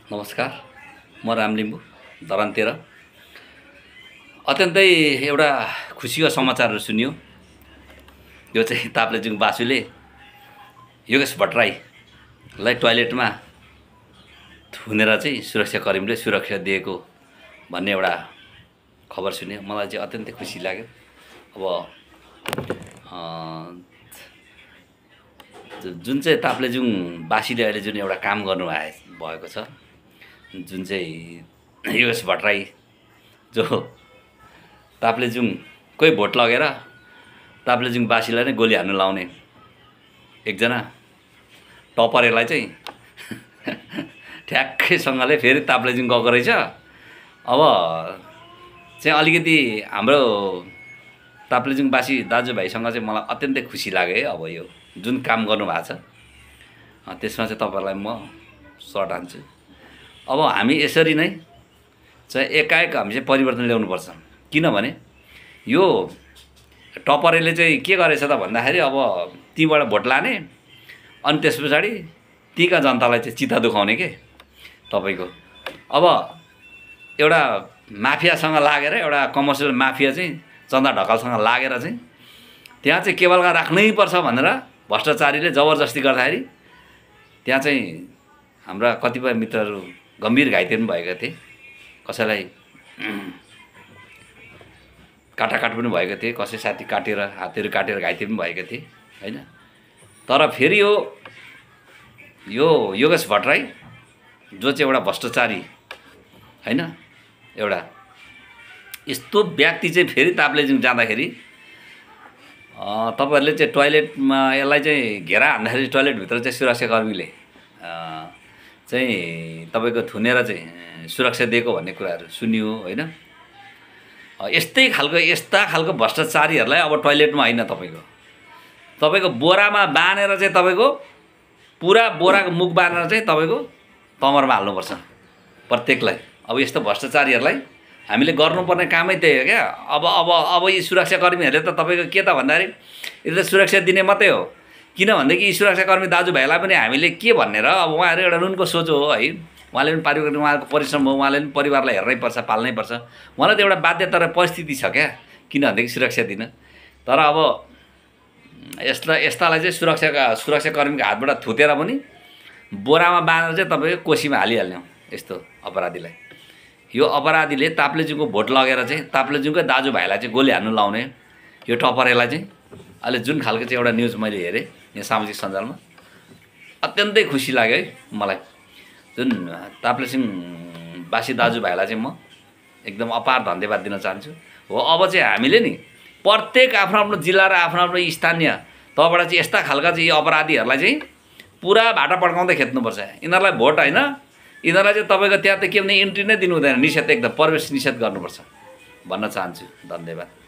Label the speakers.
Speaker 1: नमस्कार, म रामलिम्बू धरानतिर अत्यन्तै एउटा खुसीको समाचारहरू सुनियो। यो चाहिँ ताप्लेजुङ बासुले योगेश भट्टराईलाई टोयलेटमा थुनेर चाहिँ सुरक्षाकर्मीले सुरक्षा दिएको भन्ने एउटा खबर सुन्यो। मलाई चाहिँ अत्यन्तै खुसी लाग्यो। अब जुन चाहिँ ताप्लेजुङ बासीले अहिले जुन एउटा काम गर्नु भएको छ, जुन चाहिँ योगेश भट्टराई जो ताप्लेजुङकै भोट लगेर ताप्लेजुङ बासीलाई नै गोली हान्नु लाउने एकजना टपरेलाई चाहिँ ठ्याक्कैसँगले फेरि ताप्लेजुङ गएको रहेछ। अब चाहिँ अलिकति हाम्रो ताप्लेजुङवासी दाजुभाइसँग चाहिँ मलाई अत्यन्तै खुसी लाग्यो है। अब यो जुन काम गर्नुभएको छ त्यसमा चाहिँ तपाईँहरूलाई म सर्ट हान्छु। अब हामी यसरी नै चाहिँ एकाएक हामी चाहिँ परिवर्तन ल्याउनुपर्छ। किनभने यो टपरेले चाहिँ के गरेछ त भन्दाखेरि अब तीबाट भोट लाने अनि त्यस पछाडि तीका जनतालाई चाहिँ चित्त दुखाउने के तपाईँको। अब एउटा माफियासँग लागेर एउटा कमर्सियल माफिया चाहिँ चन्दा ढकालसँग लागेर चाहिँ त्यहाँ चाहिँ केवलका राख्नै पर्छ भनेर भ्रष्टाचारीले जबरजस्ती गर्दाखेरि त्यहाँ चाहिँ हाम्रा कतिपय मित्रहरू गम्भीर घाइते पनि भएका थिए। कसैलाई काटाकाट पनि भएका थिए, कसै साथी काटेर हातहरू काटेर घाइते पनि भएका थिए हैन। तर फेरि यो योगेश भट्टराई जो चाहिँ एउटा भ्रष्टाचारी हैन, एउटा यस्तो व्यक्ति चाहिँ फेरि ताप्लेजुङ जाँदाखेरि तपाईहरुले चाहिँ टोयलेटमा यसलाई चाहिँ घेरा हान्दाखेरि टोयलेटभित्र चाहिँ सुरक्षाकर्मीले चाहिँ तपाईको थुनेर चाहिँ सुरक्षा दिएको भन्ने कुराहरू सुनियो हैन। यस्ता खालको भ्रष्टाचारीहरूलाई अब टोयलेटमा हैन, तपाईको बोरामा बाँधेर चाहिँ तपाईको पुरा बोराको मुख बाँधेर चाहिँ तपाईको कमरमा हाल्नुपर्छ प्रत्येकलाई। अब यस्तो भ्रष्टाचारीहरूलाई हामीले गर्नुपर्ने कामै त्यही हो क्या। अब यी सुरक्षाकर्मीहरूले त तपाईको के त भन्दाखेरि यो त सुरक्षा दिने मात्रै हो। किनभनेदेखि यी सुरक्षाकर्मी दाजुभाइलाई पनि हामीले के भन्ने र अब उहाँहरू एउटा नुनको सोच हो है। उहाँले पनि पारिवारिक उहाँको परिश्रम हो, उहाँले पनि परिवारलाई हेर्नै पर्छ, पाल्नै पर्छ। उहाँलाई त एउटा बाध्यता र परिस्थिति छ क्या, किनभनेदेखि सुरक्षा दिन। तर अब यस्तालाई चाहिँ सुरक्षाकर्मीको हातबाट थुतेर पनि बोरामा बाँधेर चाहिँ तपाईँको कोसीमा हालिहाल्ने यस्तो अपराधीलाई। यो अपराधीले ताप्लेजुङको भोट लगेर चाहिँ ताप्लेजुङकै दाजुभाइलाई चाहिँ गोली हान्नु लाउने यो टपरेलाई चाहिँ अहिले जुन खालको चाहिँ एउटा न्युज मैले हेरेँ यहाँ सामाजिक सञ्जालमा, अत्यन्तै खुसी लाग्यो है मलाई। जुन ताप्लेजुङवासी दाजुभाइलाई चाहिँ म एकदम अपार धन्यवाद दिन चाहन्छु। हो अब चाहिँ हामीले नि प्रत्येक आफ्नो आफ्नो जिल्ला र आफ्नो आफ्नो स्थानीय तबबाट चाहिँ यस्ता खालका चाहिँ अपराधीहरूलाई चाहिँ पुरा भाटा पड्काउँदै खेद्नुपर्छ। यिनीहरूलाई भोट हैन, यिनीहरूलाई चाहिँ तपाईँको त्यहाँ त के भने इन्ट्री नै दिनु हुँदैन, निषेध एकदम प्रवेश निषेध गर्नुपर्छ भन्न चाहन्छु। धन्यवाद।